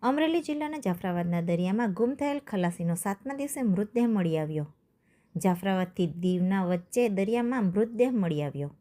અમરેલી જિલ્લાના જાફરાબાદના દરિયામાં ગુમ થયેલ ખલાસીનો 7મા દિવસે મૃતદેહ મળી આવ્યો। જાફરાબાદથી દીવના વચ્ચે દરિયામાં મૃતદેહ મળી આવ્યો।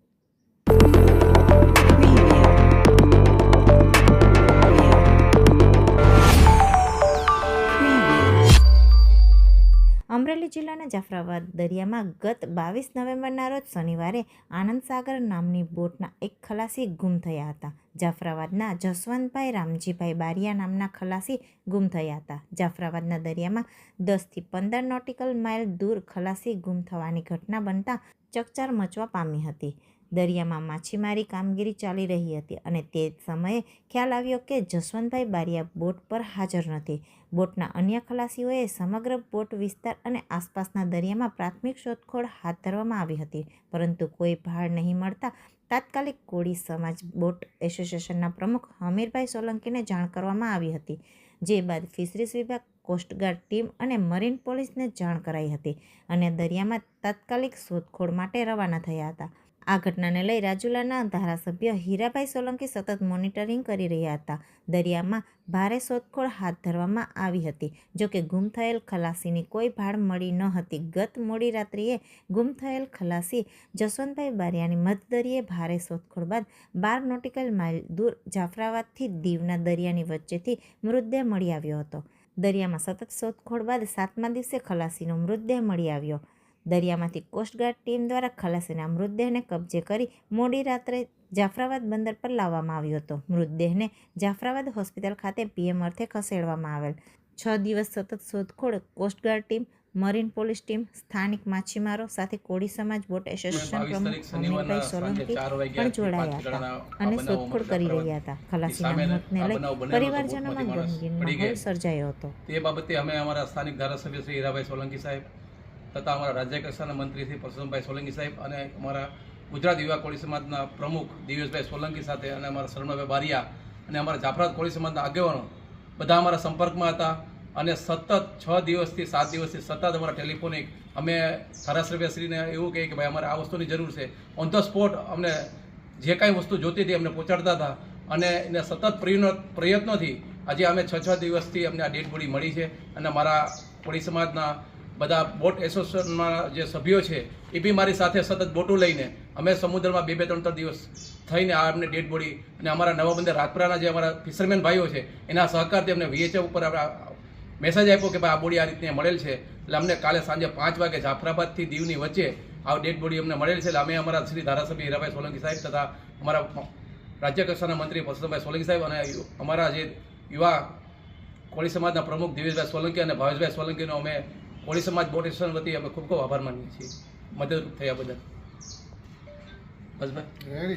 અમરેલી જિલ્લાના જાફરાબાદ દરિયામાં ગત 22 નવેમ્બરના રોજ શનિવારે આનંદ સાગર નામની બોટના એક ખલાસી ગુમ થયા હતા। જાફરાબાદના જસવંતભાઈ રામજીભાઈ બારિયા નામના ખલાસી ગુમ થયા હતા। જાફરાબાદના દરિયામાં 10 થી 15 નોટિકલ માઇલ દૂર ખલાસી ગુમ થવાની ઘટના બનતા ચકચાર મચવા પામી હતી। દરિયામાં માછીમારી કામગીરી ચાલી રહી હતી અને તે સમયે ખ્યાલ આવ્યો કે જસવંતભાઈ બારિયા બોટ પર હાજર નથી। બોટના અન્ય ખલાસીઓએ સમગ્ર બોટ વિસ્તાર અને આસપાસના દરિયામાં પ્રાથમિક શોધખોળ હાથ ધરવામાં આવી હતી, પરંતુ કોઈ ભાળ નહીં મળતા તાત્કાલિક કોળી સમાજ બોટ એસોસિએશનના પ્રમુખ હમીરભાઈ સોલંકીને જાણ કરવામાં આવી હતી, જે બાદ ફિશરીઝ વિભાગ, કોસ્ટગાર્ડ ટીમ અને મરીન પોલીસને જાણ કરાઈ હતી અને દરિયામાં તાત્કાલિક શોધખોળ માટે રવાના થયા હતા। આ ઘટનાને લઈ રાજુલાના ધારાસભ્ય હીરાભાઈ સોલંકી સતત મોનિટરિંગ કરી રહ્યા હતા। દરિયામાં ભારે શોધખોળ હાથ ધરવામાં આવી હતી, જોકે ગુમ થયેલ ખલાસીની કોઈ ભાળ મળી ન હતી। ગત મોડી રાત્રિએ ગુમ થયેલ ખલાસી જસવંતભાઈ બારિયાની મધદરિયે ભારે શોધખોળ બાદ 12 નોટિકલ માઇલ દૂર જાફરાબાદથી દીવના દરિયાની વચ્ચેથી મૃતદેહ મળી આવ્યો હતો। દરિયામાં સતત શોધખોળ બાદ 7મા દિવસે ખલાસીનો મૃતદેહ મળી આવ્યો। દરિયામાંથી કોસ્ટગાર્ડ ટીમ દ્વારા ખલાસીના મૃતદેહને કબજે કરી મોડી રાત્રે જાફરાબાદ બંદર પર લાવવામાં આવ્યો હતો। મૃતદેહને જાફરાબાદ હોસ્પિટલ ખાતે પીએમ અર્થે ખસેડવામાં આવેલ। 6 દિવસ સતત શોધખોળ coastguard team, marine police team, સ્થાનિક માછીમારો સાથે કોળી સમાજ બોટ એસોસિએશન પ્રમુખ હમીરભાઈ સોલંકી પણ જોડાયા હતા અને શોધખોળ કરી રહ્યા હતા। ખલાસીના મોતને લઈ પરિવારજનોમાં ગમગીન માહોલ સર્જાયો હતો। તે બાબતે અમે અમારા સ્થાનિક ધારાસભ્ય શ્રી હીરાભાઈ સોલંકી સાહેબ તથા અમારા રાજ્ય કક્ષાના મંત્રી શ્રી પરસોત્તમભાઈ સોલંકી સાહેબ અને અમારા ગુજરાત યુવા કોળી સમાજના પ્રમુખ દિવેશભાઈ સોલંકી સાથે અને અમારા શરણભાઈ બારિયા અને અમારા જાફરાબાદ કોળી સમાજના આગેવાનો બધા અમારા સંપર્કમાં હતા અને સતત 6 દિવસથી 7 દિવસથી સતત અમારા ટેલિફોનિક અમે ધારાસભ્યશ્રીને એવું કહીએ કે ભાઈ અમારે આ વસ્તુની જરૂર છે, ઓન ધ સ્પોટ અમને જે કાંઈ વસ્તુ જોતી હતી અમને પહોંચાડતા હતા અને એને સતત પ્રયત્નોથી આજે અમે 6 દિવસથી અમને આ ડેડ બોડી મળી છે અને મારા કોળી સમાજના બધા બોટ એસોસિએશનના જે સભ્યો છે એ બી મારી સાથે સતત બોટો લઈને અમે સમુદ્રમાં 2-3 દિવસ થઈને આ અમને ડેડ બોડી અને અમારા નવા બંદર રાજપરાના જે અમારા ફિશરમેન ભાઈઓ છે એના સહકારથી અમને VHF ઉપર મેસેજ આપ્યો કે ભાઈ આ બોડી આ રીતની મળેલ છે। એટલે અમને કાલે સાંજે 5 વાગે જાફરાબાદથી દીવની વચ્ચે આ ડેડ બોડી અમને મળેલ છે। એટલે અમે અમારા શ્રી ધારાસભ્ય હીરાભાઈ સોલંકી સાહેબ તથા અમારા રાજ્ય કક્ષાના મંત્રી પરસોત્તમભાઈ સોલંકી સાહેબ અને અમારા જે યુવા કોળી સમાજના પ્રમુખ દિવેશભાઈ સોલંકી અને ભાવેશભાઈ સોલંકીનો અમે કોળી સમાજ બોટ એસોસિએશન વતી અમે ખૂબ આભાર માનીએ છીએ મદદરૂપ થયા બદલ। બસ ભાઈ।